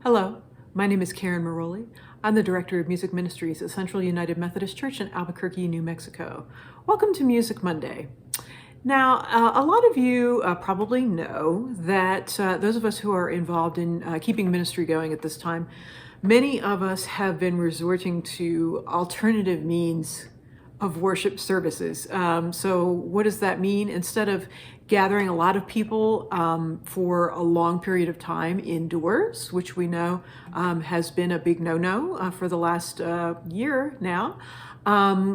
Hello, my name is Karen Maroli. I'm the Director of Music Ministries at Central United Methodist Church in Albuquerque, New Mexico. Welcome to Music Monday. Now, a lot of you probably know that those of us who are involved in keeping ministry going at this time, many of us have been resorting to alternative means of worship services. So what does that mean? Instead of gathering a lot of people for a long period of time indoors, which we know has been a big no-no for the last year now,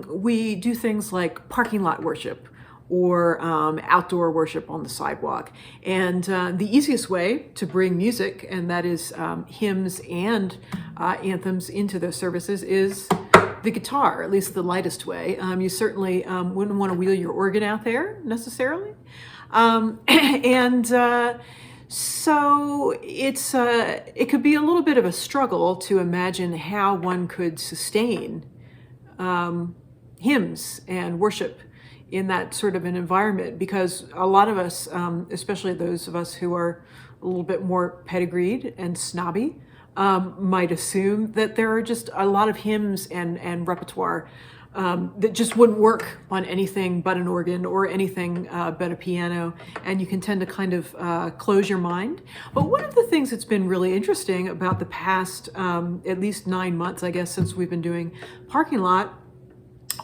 we do things like parking lot worship or outdoor worship on the sidewalk. And the easiest way to bring music, and that is hymns and anthems into those services, is the guitar, at least the lightest way. You certainly wouldn't want to wheel your organ out there necessarily. So it could be a little bit of a struggle to imagine how one could sustain hymns and worship in that sort of an environment, because a lot of us, especially those of us who are a little bit more pedigreed and snobby, might assume that there are just a lot of hymns and repertoire that just wouldn't work on anything but an organ or anything but a piano, and you can tend to kind of close your mind. But one of the things that's been really interesting about the past at least 9 months, I guess, since we've been doing Parking Lot,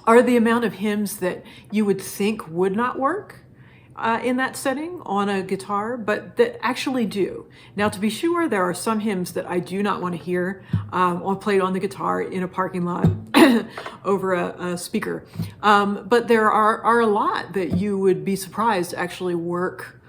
are the amount of hymns that you would think would not work in that setting on a guitar, but that actually do. Now, to be sure, there are some hymns that I do not want to hear played on the guitar in a parking lot over a speaker. But there are a lot that you would be surprised actually work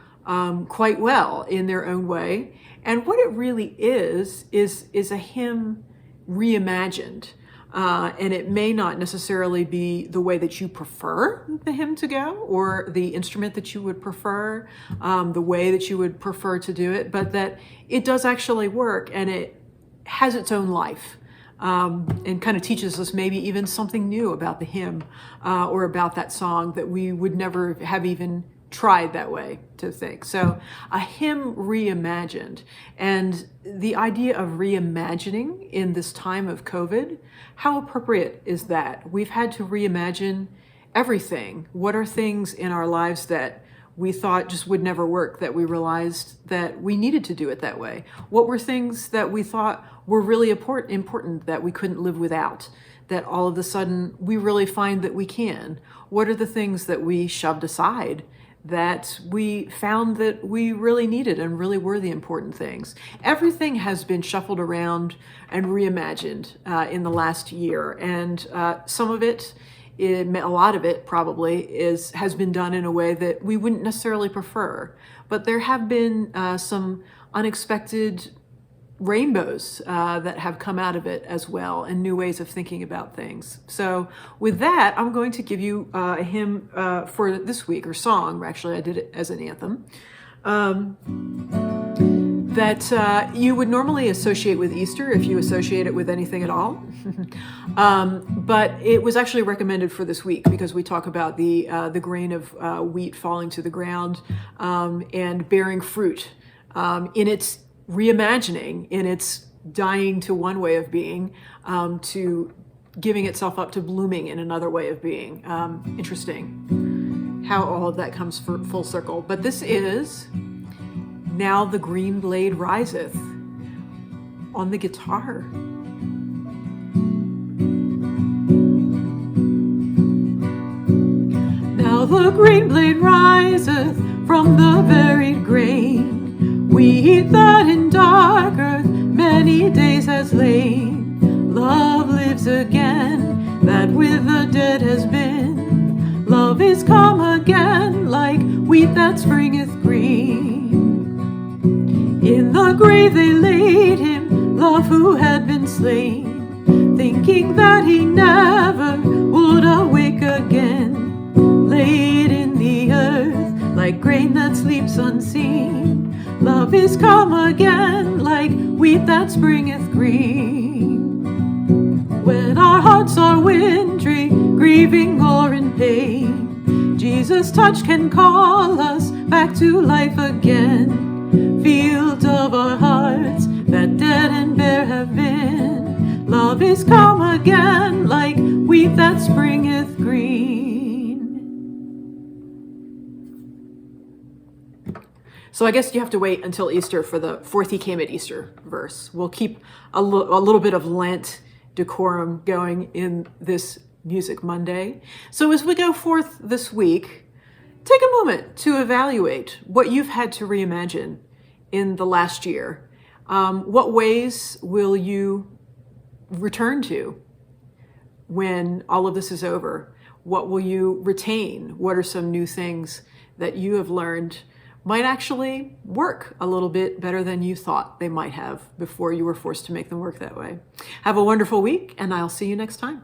quite well in their own way. And what it really is a hymn reimagined. And it may not necessarily be the way that you prefer the hymn to go, or the instrument that you would prefer, the way that you would prefer to do it, but that it does actually work, and it has its own life, and kind of teaches us maybe even something new about the hymn or about that song that we would never have even tried that way to think. So a hymn reimagined, and the idea of reimagining in this time of COVID, how appropriate is that? We've had to reimagine everything. What are things in our lives that we thought just would never work, that we realized that we needed to do it that way? What were things that we thought were really important that we couldn't live without, that all of a sudden we really find that we can? What are the things that we shoved aside that we found that we really needed and really were the important things? Everything has been shuffled around and reimagined in the last year, and some of it, a lot of it probably, has been done in a way that we wouldn't necessarily prefer. But there have been some unexpected rainbows that have come out of it as well, and new ways of thinking about things. So with that, I'm going to give you a hymn for this week, or song. Actually, I did it as an anthem, that you would normally associate with Easter if you associate it with anything at all. But it was actually recommended for this week because we talk about the grain of wheat falling to the ground and bearing fruit in its reimagining, in its dying to one way of being, to giving itself up to blooming in another way of being. Interesting how all of that comes full circle. But this is Now the Green Blade Riseth on the guitar. Now the green blade riseth from the varied grain, wheat that in dark earth many days has lain. Love lives again, that with the dead has been. Love is come again, like wheat that springeth green. In the grave they laid him, love who had been slain, thinking that he never would awake again. Laid in the earth, like grain that sleeps unseen. Love is come again, like wheat that springeth green. When our hearts are wintry, grieving or in pain, Jesus' touch can call us back to life again. Fields of our hearts that dead and love is come again, like wheat that springeth green. So I guess you have to wait until Easter for the "Forth he came at Easter" verse. We'll keep a little bit of Lent decorum going in this Music Monday. So as we go forth this week, take a moment to evaluate what you've had to reimagine in the last year. What ways will you return to when all of this is over? What will you retain? What are some new things that you have learned might actually work a little bit better than you thought they might have before you were forced to make them work that way? Have a wonderful week, and I'll see you next time.